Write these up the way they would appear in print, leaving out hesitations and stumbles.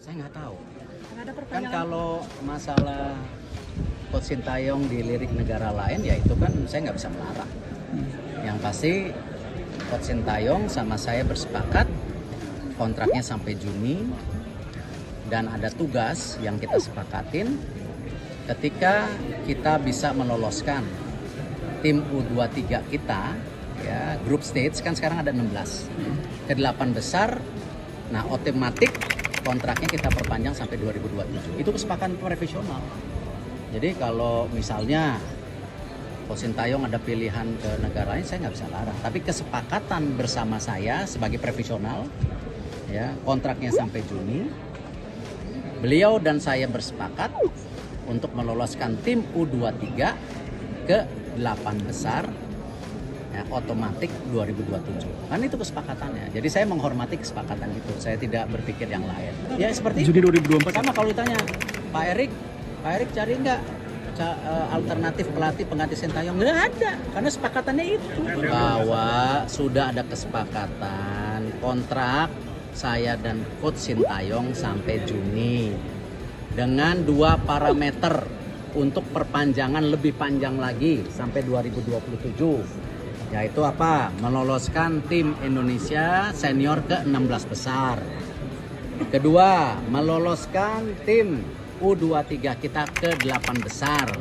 Saya nggak tahu. Kan kalau masalah Coach Sintayong dilirik negara lain, ya itu kan saya nggak bisa melarang. Yang pasti Coach Sintayong sama saya bersepakat kontraknya sampai Juni, dan ada tugas yang kita sepakatin ketika kita bisa meloloskan tim U23 kita, ya group stage kan sekarang ada 16 ke 8 besar. Nah, otomatis kontraknya kita perpanjang sampai 2027. Itu kesepakatan profesional. Jadi kalau misalnya Coach Sintayong ada pilihan ke negara lain, saya nggak bisa larang. Tapi kesepakatan bersama saya sebagai profesional, ya kontraknya sampai Juni. Beliau dan saya bersepakat untuk meloloskan tim U23 ke 8 besar, ya, otomatis 2027. Kan itu kesepakatannya. Jadi saya menghormati kesepakatan itu. Saya tidak berpikir yang lain. Ya seperti Juni 2024. sama kalau ditanya Pak Erik cari nggak alternatif pelatih pengganti Sintayong? Nggak ada, karena sepakatannya itu bahwa sudah ada kesepakatan kontrak saya dan Coach Sintayong sampai Juni dengan 2 parameter untuk perpanjangan lebih panjang lagi sampai 2027. Yaitu apa? Meloloskan tim Indonesia senior ke 16 besar. Kedua, meloloskan tim U23 kita ke 8 besar.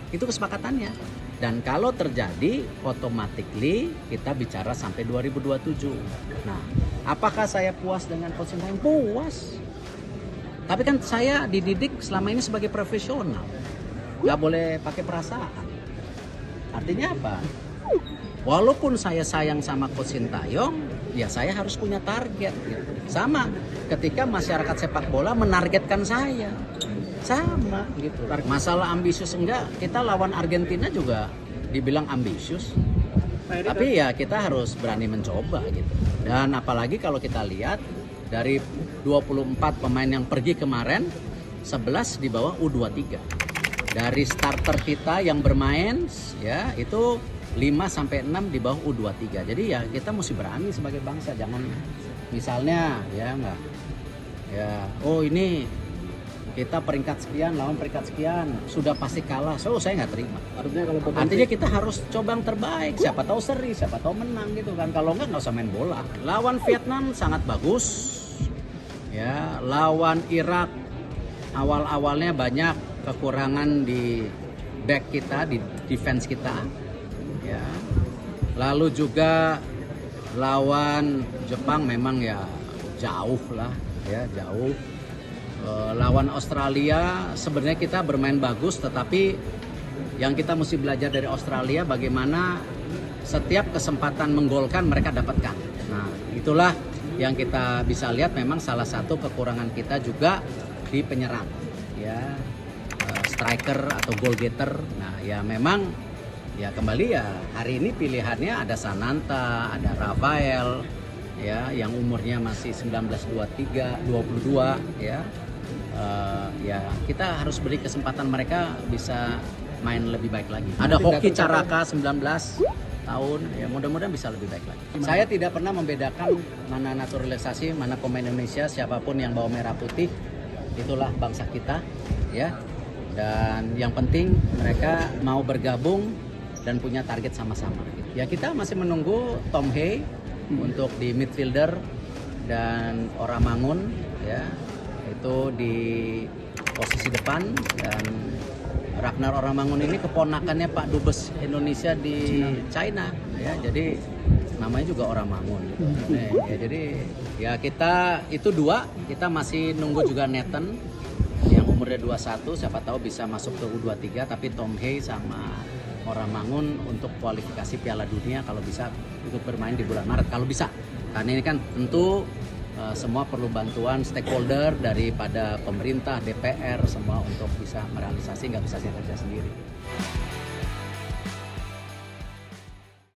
Itu kesepakatannya. Dan kalau terjadi, automatically kita bicara sampai 2027. Nah, apakah saya puas dengan Coach Sintayong? Puas. Tapi kan saya dididik selama ini sebagai profesional. Nggak boleh pakai perasaan. Artinya apa? Walaupun saya sayang sama Coach Sintayong, ya saya harus punya target. Gitu. Sama ketika masyarakat sepak bola menargetkan saya. Sama gitu. Masalah ambisius enggak, kita lawan Argentina juga dibilang ambisius. Tapi ya kita harus berani mencoba gitu. Dan apalagi kalau kita lihat dari 24 pemain yang pergi kemarin, 11 di bawah U23. Dari starter kita yang bermain ya itu 5 sampai 6 di bawah U23. Jadi ya kita mesti berani sebagai bangsa, jangan misalnya ya enggak. Ya, oh ini kita peringkat sekian lawan peringkat sekian sudah pasti kalah, so saya nggak terima. Artinya kita harus coba yang terbaik, siapa tahu seri, siapa tahu menang gitu kan. Kalau nggak usah main bola. Lawan Vietnam sangat bagus, ya. Lawan Irak awal-awalnya banyak kekurangan di back kita, di defense kita, ya. Lalu juga lawan Jepang memang ya jauh lah, ya jauh. Lawan Australia sebenarnya kita bermain bagus, tetapi yang kita mesti belajar dari Australia bagaimana setiap kesempatan menggolkan mereka dapatkan. Nah, itulah yang kita bisa lihat, memang salah satu kekurangan kita juga di penyerang, ya, striker atau goal getter. Nah, ya memang ya kembali ya hari ini pilihannya ada Sananta, ada Rafael, ya yang umurnya masih 19, 22 ya. Ya kita harus beri kesempatan mereka bisa main lebih baik lagi. Ada Hoki Caraka 19 tahun, ya mudah-mudahan bisa lebih baik lagi. Saya tidak pernah membedakan mana naturalisasi, mana pemain Indonesia, siapapun yang bawa merah putih, itulah bangsa kita, ya. Dan yang penting mereka mau bergabung dan punya target sama-sama. Ya kita masih menunggu Tom Hey untuk di midfielder dan Oramangun, ya. Itu di posisi depan, dan Ragnar Oramangun ini keponakannya Pak Dubes Indonesia di China, ya jadi namanya juga Oramangun. Ya, jadi ya kita itu 2, kita masih nunggu juga Nathan yang umurnya 21, siapa tahu bisa masuk ke U23, tapi Tom Hey sama Oramangun untuk kualifikasi Piala Dunia kalau bisa ikut bermain di bulan Maret kalau bisa. Karena ini kan tentu semua perlu bantuan stakeholder daripada pemerintah, DPR, semua untuk bisa merealisasi, nggak bisa saya kerja sendiri.